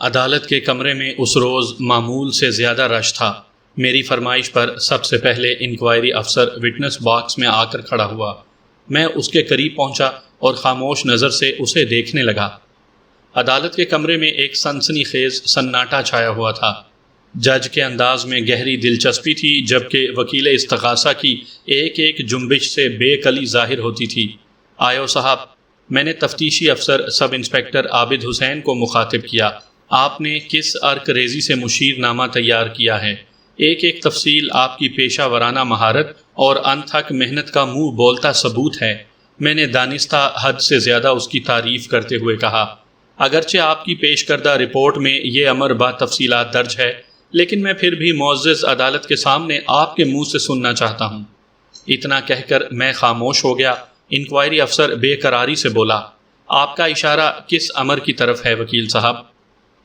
عدالت کے کمرے میں اس روز معمول سے زیادہ رش تھا۔ میری فرمائش پر سب سے پہلے انکوائری افسر وٹنس باکس میں آ کر کھڑا ہوا۔ میں اس کے قریب پہنچا اور خاموش نظر سے اسے دیکھنے لگا۔ عدالت کے کمرے میں ایک سنسنی خیز سناٹا چھایا ہوا تھا۔ جج کے انداز میں گہری دلچسپی تھی، جبکہ وکیل استغاثہ کی ایک ایک جنبش سے بے کلی ظاہر ہوتی تھی۔ آئیو صاحب، میں نے تفتیشی افسر سب انسپکٹر عابد حسین کو مخاطب کیا، آپ نے کس عرق ریزی سے مشیر نامہ تیار کیا ہے؟ ایک ایک تفصیل آپ کی پیشہ ورانہ مہارت اور انتھک محنت کا منہ بولتا ثبوت ہے۔ میں نے دانستہ حد سے زیادہ اس کی تعریف کرتے ہوئے کہا، اگرچہ آپ کی پیش کردہ رپورٹ میں یہ امر با تفصیلات درج ہے، لیکن میں پھر بھی معزز عدالت کے سامنے آپ کے منہ سے سننا چاہتا ہوں۔ اتنا کہہ کر میں خاموش ہو گیا۔ انکوائری افسر بے قراری سے بولا، آپ کا اشارہ کس امر کی طرف ہے وکیل صاحب؟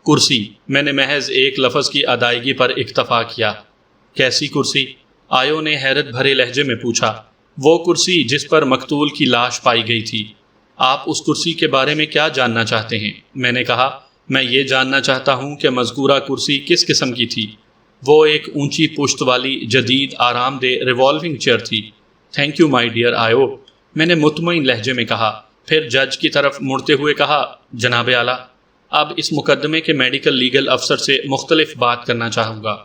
کرسی۔ میں نے محض ایک لفظ کی ادائیگی پر اکتفا کیا۔ کیسی کرسی؟ آیو نے حیرت بھرے لہجے میں پوچھا۔ وہ کرسی جس پر مقتول کی لاش پائی گئی تھی۔ آپ اس کرسی کے بارے میں کیا جاننا چاہتے ہیں؟ میں نے کہا، میں یہ جاننا چاہتا ہوں کہ مذکورہ کرسی کس قسم کی تھی؟ وہ ایک اونچی پشت والی جدید آرام دہ ریوالونگ چیئر تھی۔ تھینک یو مائی ڈیئر آیو، میں نے مطمئن لہجے میں کہا، پھر جج کی طرف مڑتے ہوئے کہا، جناب اعلیٰ، اب اس مقدمے کے میڈیکل لیگل افسر سے مختلف بات کرنا چاہوں گا۔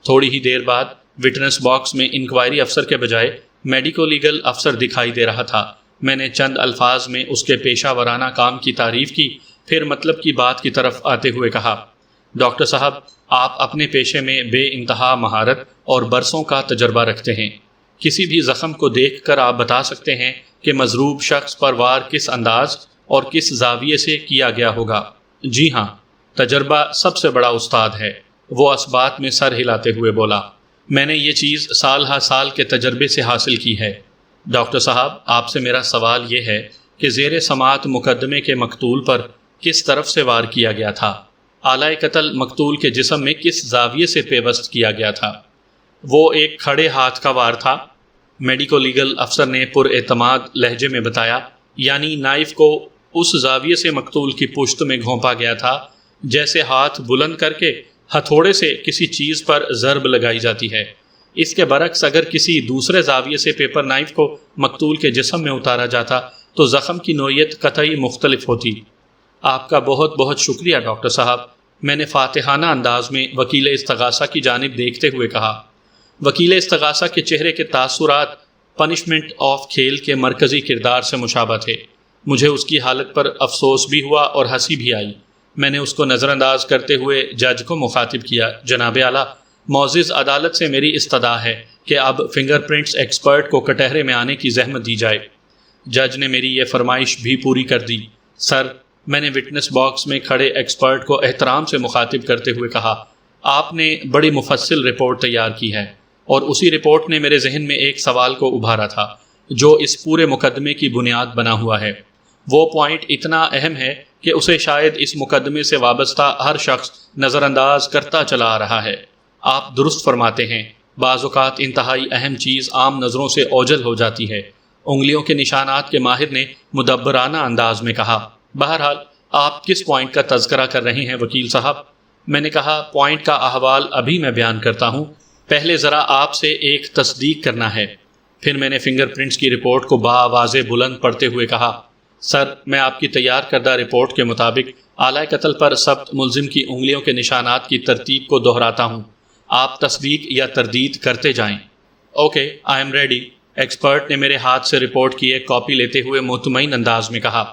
تھوڑی ہی دیر بعد وٹنس باکس میں انکوائری افسر کے بجائے میڈیکو لیگل افسر دکھائی دے رہا تھا۔ میں نے چند الفاظ میں اس کے پیشہ ورانہ کام کی تعریف کی، پھر مطلب کی بات کی طرف آتے ہوئے کہا، ڈاکٹر صاحب، آپ اپنے پیشے میں بے انتہا مہارت اور برسوں کا تجربہ رکھتے ہیں۔ کسی بھی زخم کو دیکھ کر آپ بتا سکتے ہیں کہ مضروب شخص پر وار کس انداز اور کس زاویے سے کیا گیا ہوگا۔ جی ہاں، تجربہ سب سے بڑا استاد ہے، وہ اسبات میں سر ہلاتے ہوئے بولا۔ میں نے یہ چیز سال ہا سال کے تجربے سے حاصل کی ہے۔ ڈاکٹر صاحب، آپ سے میرا سوال یہ ہے کہ زیر سماعت مقدمے کے مقتول پر کس طرف سے وار کیا گیا تھا؟ آلۂ قتل مقتول کے جسم میں کس زاویے سے پیوست کیا گیا تھا؟ وہ ایک کھڑے ہاتھ کا وار تھا، میڈیکو لیگل افسر نے پر اعتماد لہجے میں بتایا، یعنی نائف کو اس زاویے سے مقتول کی پشت میں گھونپا گیا تھا جیسے ہاتھ بلند کر کے ہتھوڑے سے کسی چیز پر ضرب لگائی جاتی ہے۔ اس کے برعکس اگر کسی دوسرے زاویے سے پیپر نائف کو مقتول کے جسم میں اتارا جاتا تو زخم کی نوعیت قطعی مختلف ہوتی۔ آپ کا بہت بہت شکریہ ڈاکٹر صاحب، میں نے فاتحانہ انداز میں وکیل استغاثہ کی جانب دیکھتے ہوئے کہا۔ وکیل استغاثہ کے چہرے کے تاثرات پنشمنٹ آف کھیل کے مرکزی کردار سے مشابہ تھے۔ مجھے اس کی حالت پر افسوس بھی ہوا اور ہنسی بھی آئی۔ میں نے اس کو نظر انداز کرتے ہوئے جج کو مخاطب کیا، جناب اعلیٰ، معزز عدالت سے میری استدعا ہے کہ اب فنگر پرنٹس ایکسپرٹ کو کٹہرے میں آنے کی زحمت دی جائے۔ جج نے میری یہ فرمائش بھی پوری کر دی۔ سر، میں نے وٹنس باکس میں کھڑے ایکسپرٹ کو احترام سے مخاطب کرتے ہوئے کہا، آپ نے بڑی مفصل رپورٹ تیار کی ہے، اور اسی رپورٹ نے میرے ذہن میں ایک سوال کو ابھارا تھا جو اس پورے مقدمے کی بنیاد بنا ہوا ہے۔ وہ پوائنٹ اتنا اہم ہے کہ اسے شاید اس مقدمے سے وابستہ ہر شخص نظر انداز کرتا چلا آ رہا ہے۔ آپ درست فرماتے ہیں، بعض اوقات انتہائی اہم چیز عام نظروں سے اوجھل ہو جاتی ہے، انگلیوں کے نشانات کے ماہر نے مدبرانہ انداز میں کہا۔ بہرحال آپ کس پوائنٹ کا تذکرہ کر رہے ہیں وکیل صاحب؟ میں نے کہا، پوائنٹ کا احوال ابھی میں بیان کرتا ہوں، پہلے ذرا آپ سے ایک تصدیق کرنا ہے۔ پھر میں نے فنگر پرنٹس کی رپورٹ کو بآواز بلند پڑھتے ہوئے کہا، سر، میں آپ کی تیار کردہ رپورٹ کے مطابق آلۂ قتل پر ثبت ملزم کی انگلیوں کے نشانات کی ترتیب کو دہراتا ہوں، آپ تصدیق یا تردید کرتے جائیں۔ Okay, I am ready, expert نے میرے ہاتھ سے رپورٹ کی ایک کاپی لیتے ہوئے مطمئن انداز میں کہا۔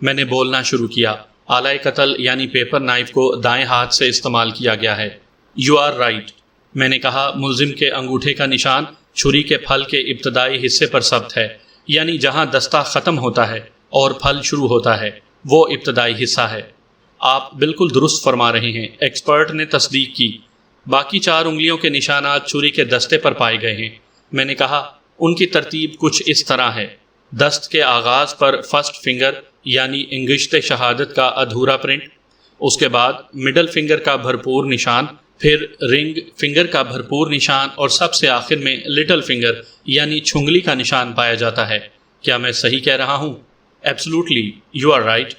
میں نے بولنا شروع کیا، آلۂ قتل یعنی پیپر نائف کو دائیں ہاتھ سے استعمال کیا گیا ہے۔ یو آر رائٹ، میں نے کہا، ملزم کے انگوٹھے کا نشان چھری کے پھل کے ابتدائی حصے پر ثبت ہے، یعنی جہاں دستہ ختم ہوتا ہے اور پھل شروع ہوتا ہے وہ ابتدائی حصہ ہے۔ آپ بالکل درست فرما رہے ہیں، ایکسپرٹ نے تصدیق کی۔ باقی 4 انگلیوں کے نشانات چھری کے دستے پر پائے گئے ہیں۔ میں نے کہا، ان کی ترتیب کچھ اس طرح ہے، دست کے آغاز پر فرسٹ فنگر یعنی انگشت شہادت کا ادھورا پرنٹ، اس کے بعد مڈل فنگر کا بھرپور نشان، پھر رنگ فنگر کا بھرپور نشان، اور سب سے آخر میں لٹل فنگر یعنی چھنگلی کا نشان پایا جاتا ہے۔ کیا میں صحیح کہہ رہا ہوں؟ Absolutely, you are right.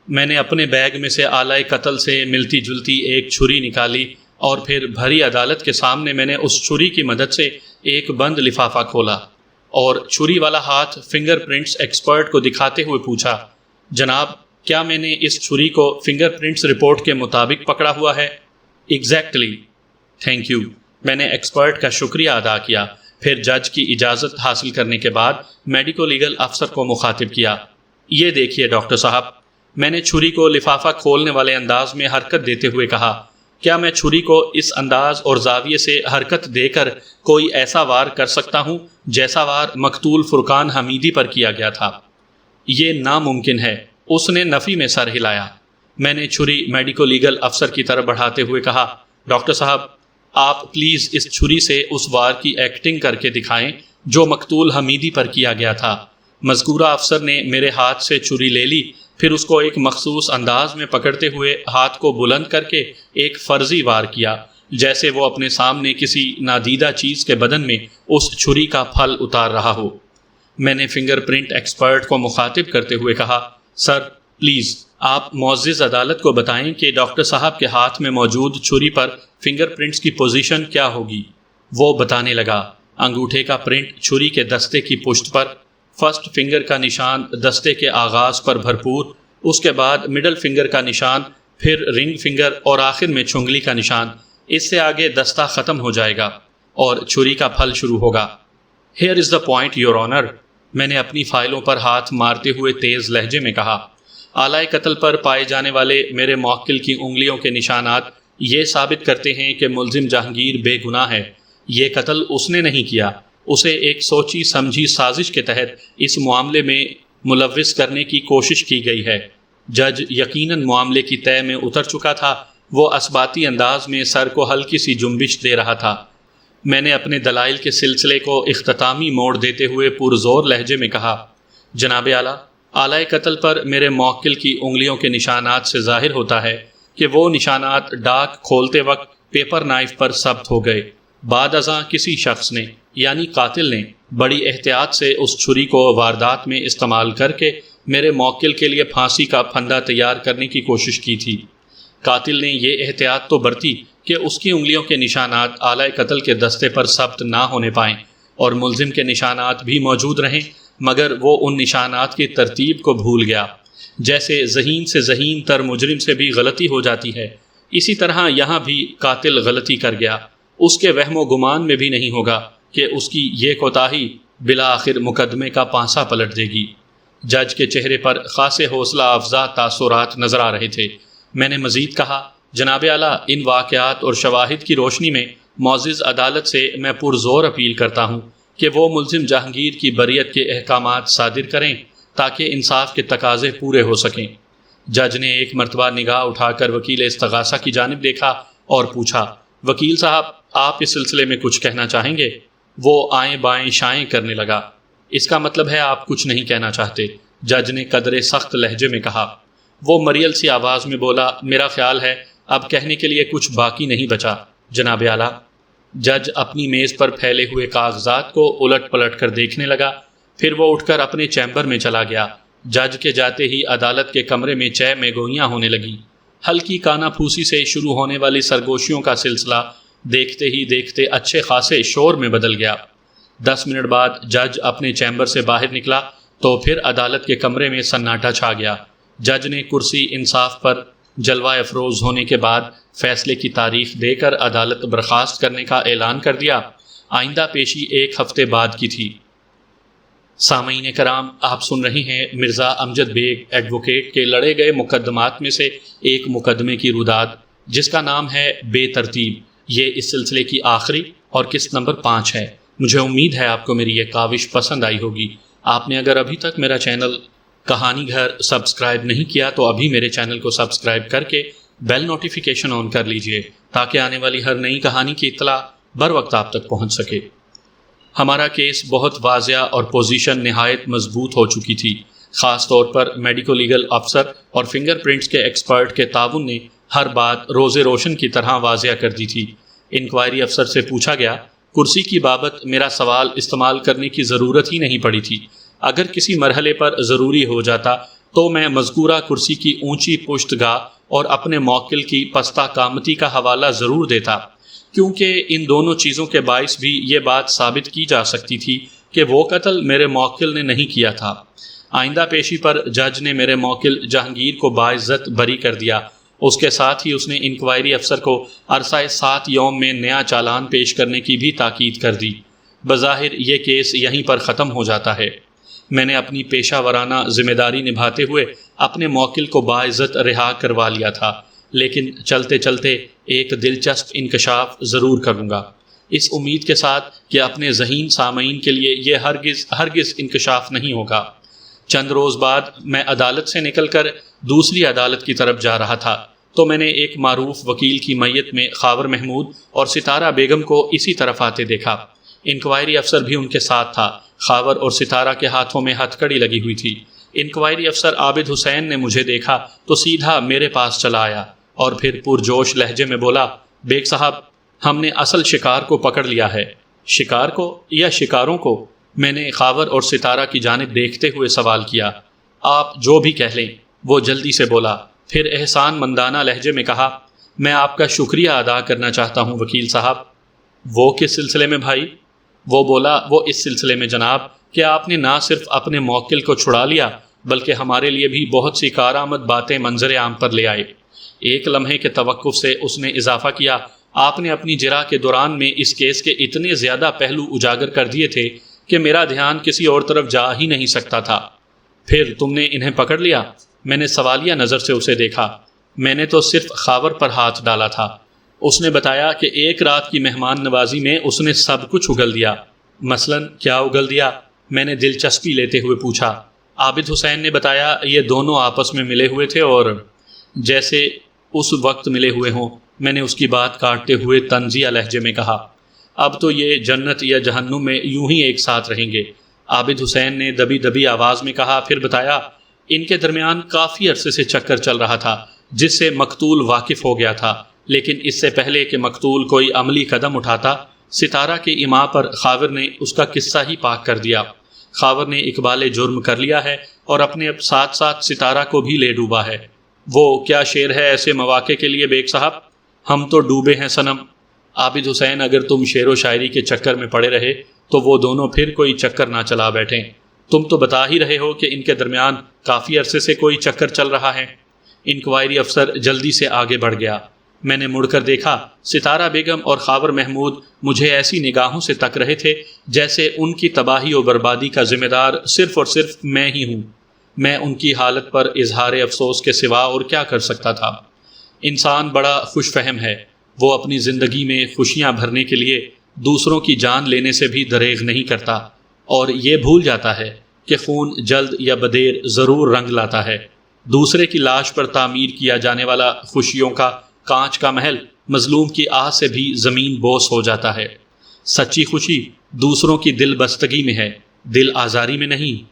میں نے اپنے بیگ میں سے آلائے قتل سے ملتی جلتی ایک چھری نکالی اور پھر بھری عدالت کے سامنے میں نے اس چھری کی مدد سے ایک بند لفافہ کھولا اور چھری والا ہاتھ فنگر پرنٹس ایکسپرٹ کو دکھاتے ہوئے پوچھا، جناب کیا میں نے اس چھری کو فنگر پرنٹس رپورٹ کے مطابق پکڑا ہوا ہے؟ Exactly, thank you. میں نے ایکسپرٹ کا شکریہ ادا کیا، پھر جج کی اجازت حاصل کرنے کے بعد میڈیکو لیگل افسر کو مخاطب کیا، یہ دیکھیے ڈاکٹر صاحب، میں نے چھری کو لفافہ کھولنے والے انداز میں حرکت دیتے ہوئے کہا، کیا میں چھری کو اس انداز اور زاویے سے حرکت دے کر کوئی ایسا وار کر سکتا ہوں جیسا وار مقتول فرقان حمیدی پر کیا گیا تھا؟ یہ ناممکن ہے، اس نے نفی میں سر ہلایا۔ میں نے چھری میڈیکو لیگل افسر کی طرف بڑھاتے ہوئے کہا، ڈاکٹر صاحب آپ پلیز اس چھری سے اس وار کی ایکٹنگ کر کے دکھائیں جو مقتول حمیدی پر کیا گیا تھا۔ مذکورہ افسر نے میرے ہاتھ سے چھری لے لی، پھر اس کو ایک مخصوص انداز میں پکڑتے ہوئے ہاتھ کو بلند کر کے ایک فرضی وار کیا، جیسے وہ اپنے سامنے کسی نادیدہ چیز کے بدن میں اس چھری کا پھل اتار رہا ہو۔ میں نے فنگر پرنٹ ایکسپرٹ کو مخاطب کرتے ہوئے کہا، سر پلیز آپ معزز عدالت کو بتائیں کہ ڈاکٹر صاحب کے ہاتھ میں موجود چھری پر فنگر پرنٹس کی پوزیشن کیا ہوگی۔ وہ بتانے لگا، انگوٹھے کا پرنٹ چھری کے دستے کی پشت پر، فرسٹ فنگر کا نشان دستے کے آغاز پر بھرپور، اس کے بعد مڈل فنگر کا نشان، پھر رنگ فنگر اور آخر میں چنگلی کا نشان۔ اس سے آگے دستہ ختم ہو جائے گا اور چھری کا پھل شروع ہوگا۔ Here is the point your owner, میں نے اپنی فائلوں پر ہاتھ مارتے ہوئے تیز لہجے میں کہا، آلائے قتل پر پائے جانے والے میرے موکل کی انگلیوں کے نشانات یہ ثابت کرتے ہیں کہ ملزم جہانگیر بے گناہ ہے۔ یہ قتل اس نے نہیں کیا، اسے ایک سوچی سمجھی سازش کے تحت اس معاملے میں ملوث کرنے کی کوشش کی گئی ہے۔ جج یقیناً معاملے کی طے میں اتر چکا تھا، وہ اثباتی انداز میں سر کو ہلکی سی جنبش دے رہا تھا۔ میں نے اپنے دلائل کے سلسلے کو اختتامی موڑ دیتے ہوئے پرزور لہجے میں کہا، جناب اعلیٰ، آلائے قتل پر میرے موکل کی انگلیوں کے نشانات سے ظاہر ہوتا ہے کہ وہ نشانات ڈاک کھولتے وقت پیپر نائف پر ثبت ہو گئے۔ بعد ازاں کسی شخص نے یعنی قاتل نے بڑی احتیاط سے اس چھری کو واردات میں استعمال کر کے میرے موکل کے لیے پھانسی کا پھندا تیار کرنے کی کوشش کی تھی۔ قاتل نے یہ احتیاط تو برتی کہ اس کی انگلیوں کے نشانات آلائے قتل کے دستے پر ثبت نہ ہونے پائیں اور ملزم کے نشانات بھی موجود رہیں، مگر وہ ان نشانات کی ترتیب کو بھول گیا۔ جیسے ذہین سے ذہین تر مجرم سے بھی غلطی ہو جاتی ہے، اسی طرح یہاں بھی قاتل غلطی کر گیا۔ اس کے وہم و گمان میں بھی نہیں ہوگا کہ اس کی یہ کوتاہی بالآخر مقدمے کا پانسا پلٹ دے گی۔ جج کے چہرے پر خاصے حوصلہ افزا تاثرات نظر آ رہے تھے۔ میں نے مزید کہا، جناب اعلیٰ، ان واقعات اور شواہد کی روشنی میں معزز عدالت سے میں پرزور اپیل کرتا ہوں کہ وہ ملزم جہانگیر کی بریت کے احکامات صادر کریں تاکہ انصاف کے تقاضے پورے ہو سکیں۔ جج نے ایک مرتبہ نگاہ اٹھا کر وکیل استغاثہ کی جانب دیکھا اور پوچھا، وکیل صاحب آپ اس سلسلے میں کچھ کہنا چاہیں گے؟ وہ آئیں بائیں شائیں کرنے لگا۔ اس کا مطلب ہے آپ کچھ نہیں کہنا چاہتے، جج نے قدرے سخت لہجے میں کہا۔ وہ مریل سی آواز میں بولا، میرا خیال ہے اب کہنے کے لیے کچھ باقی نہیں بچا جناب اعلیٰ۔ جج اپنی میز پر پھیلے ہوئے کاغذات کو الٹ پلٹ کر دیکھنے لگا، پھر وہ اٹھ کر اپنے چیمبر میں چلا گیا۔ جج کے جاتے ہی عدالت کے کمرے میں چہ میں گوئیاں ہونے لگیں۔ ہلکی کانا پھوسی سے شروع ہونے والی سرگوشیوں کا سلسلہ دیکھتے ہی دیکھتے اچھے خاصے شور میں بدل گیا۔ 10 منٹ بعد جج اپنے چیمبر سے باہر نکلا تو پھر عدالت کے کمرے میں سناٹا چھا گیا۔ جج نے کرسی انصاف پر جلوہ افروز ہونے کے بعد فیصلے کی تاریخ دے کر عدالت برخاست کرنے کا اعلان کر دیا۔ آئندہ پیشی 1 ہفتے بعد کی تھی۔ سامعین کرام، آپ سن رہے ہیں مرزا امجد بیگ ایڈوکیٹ کے لڑے گئے مقدمات میں سے ایک مقدمے کی روداد، جس کا نام ہے بے ترتیب۔ یہ اس سلسلے کی آخری اور قسط نمبر 5 ہے۔ مجھے امید ہے آپ کو میری یہ کاوش پسند آئی ہوگی۔ آپ نے اگر ابھی تک میرا چینل کہانی گھر سبسکرائب نہیں کیا تو ابھی میرے چینل کو سبسکرائب کر کے بیل نوٹیفیکیشن آن کر لیجئے تاکہ آنے والی ہر نئی کہانی کی اطلاع بر وقت آپ تک پہنچ سکے۔ ہمارا کیس بہت واضح اور پوزیشن نہایت مضبوط ہو چکی تھی۔ خاص طور پر میڈیکو لیگل افسر اور فنگر پرنٹس کے ایکسپرٹ کے تعاون نے ہر بات روز روشن کی طرح واضح کر دی تھی۔ انکوائری افسر سے پوچھا گیا، کرسی کی بابت میرا سوال استعمال کرنے کی ضرورت ہی نہیں پڑی تھی۔ اگر کسی مرحلے پر ضروری ہو جاتا تو میں مذکورہ کرسی کی اونچی پشت گاہ اور اپنے موکل کی پستہ قامتی کا حوالہ ضرور دیتا، کیونکہ ان دونوں چیزوں کے باعث بھی یہ بات ثابت کی جا سکتی تھی کہ وہ قتل میرے موکل نے نہیں کیا تھا۔ آئندہ پیشی پر جج نے میرے موکل جہانگیر کو باعزت بری کر دیا۔ اس کے ساتھ ہی اس نے انکوائری افسر کو عرصہ 7 یوم میں نیا چالان پیش کرنے کی بھی تاکید کر دی۔ بظاہر یہ کیس یہیں پر ختم ہو جاتا ہے۔ میں نے اپنی پیشہ ورانہ ذمہ داری نبھاتے ہوئے اپنے موکل کو باعزت رہا کروا لیا تھا، لیکن چلتے چلتے ایک دلچسپ انکشاف ضرور کروں گا، اس امید کے ساتھ کہ اپنے ذہین سامعین کے لیے یہ ہرگز انکشاف نہیں ہوگا۔ چند روز بعد میں عدالت سے نکل کر دوسری عدالت کی طرف جا رہا تھا تو میں نے ایک معروف وکیل کی میت میں خاور محمود اور ستارہ بیگم کو اسی طرف آتے دیکھا۔ انکوائری افسر بھی ان کے ساتھ تھا۔ خاور اور ستارہ کے ہاتھوں میں ہتھ کڑی لگی ہوئی تھی۔ انکوائری افسر عابد حسین نے مجھے دیکھا تو سیدھا میرے پاس چلا آیا اور پھر پرجوش لہجے میں بولا، بیگ صاحب، ہم نے اصل شکار کو پکڑ لیا ہے۔ شکار کو یا شکاروں کو؟ میں نے خاور اور ستارہ کی جانب دیکھتے ہوئے سوال کیا۔ آپ جو بھی کہہ لیں، وہ جلدی سے بولا، پھر احسان مندانہ لہجے میں کہا، میں آپ کا شکریہ ادا کرنا چاہتا ہوں وکیل صاحب۔ وہ کس سلسلے میں بھائی؟ وہ بولا، وہ اس سلسلے میں جناب کہ آپ نے نہ صرف اپنے موکل کو چھڑا لیا بلکہ ہمارے لیے بھی بہت سی کارآمد باتیں منظر عام پر لے آئے۔ ایک لمحے کے توقف سے اس نے اضافہ کیا، آپ نے اپنی جرح کے دوران میں اس کیس کے اتنے زیادہ پہلو اجاگر کر دیے تھے کہ میرا دھیان کسی اور طرف جا ہی نہیں سکتا تھا۔ پھر تم نے انہیں پکڑ لیا؟ میں نے سوالیہ نظر سے اسے دیکھا۔ میں نے تو صرف خاور پر ہاتھ ڈالا تھا۔ اس نے بتایا کہ ایک رات کی مہمان نوازی میں اس نے سب کچھ اگل دیا۔ مثلاً کیا اگل دیا؟ میں نے دلچسپی لیتے ہوئے پوچھا۔ عابد حسین نے بتایا، یہ دونوں آپس میں ملے ہوئے تھے اور جیسے اس وقت ملے ہوئے ہوں۔ میں نے اس کی بات کاٹتے ہوئے طنزیہ لہجے میں کہا، اب تو یہ جنت یا جہنم میں یوں ہی ایک ساتھ رہیں گے۔ عابد حسین نے دبی دبی آواز میں کہا، پھر بتایا، ان کے درمیان کافی عرصے سے چکر چل رہا تھا جس سے مقتول واقف ہو گیا تھا، لیکن اس سے پہلے کہ مقتول کوئی عملی قدم اٹھاتا، ستارہ کے ایما پر خاور نے اس کا قصہ ہی پاک کر دیا۔ خاور نے اقبال جرم کر لیا ہے اور اپنے اب ساتھ ساتھ ستارہ کو بھی لے ڈوبا ہے۔ وہ کیا شعر ہے ایسے مواقع کے لیے بیگ صاحب، ہم تو ڈوبے ہیں صنم۔ عابد حسین، اگر تم شعر و شاعری کے چکر میں پڑے رہے تو وہ دونوں پھر کوئی چکر نہ چلا بیٹھیں۔ تم تو بتا ہی رہے ہو کہ ان کے درمیان کافی عرصے سے کوئی چکر چل رہا ہے۔ انکوائری افسر جلدی سے آگے بڑھ گیا۔ میں نے مڑ کر دیکھا، ستارہ بیگم اور خاور محمود مجھے ایسی نگاہوں سے تک رہے تھے جیسے ان کی تباہی و بربادی کا ذمہ دار صرف اور صرف میں ہی ہوں۔ میں ان کی حالت پر اظہار افسوس کے سوا اور کیا کر سکتا تھا؟ انسان بڑا خوش فہم ہے، وہ اپنی زندگی میں خوشیاں بھرنے کے لیے دوسروں کی جان لینے سے بھی دریغ نہیں کرتا، اور یہ بھول جاتا ہے کہ خون جلد یا بدیر ضرور رنگ لاتا ہے۔ دوسرے کی لاش پر تعمیر کیا جانے والا خوشیوں کا کانچ کا محل مظلوم کی آہ سے بھی زمین بوس ہو جاتا ہے۔ سچی خوشی دوسروں کی دل بستگی میں ہے، دل آزاری میں نہیں۔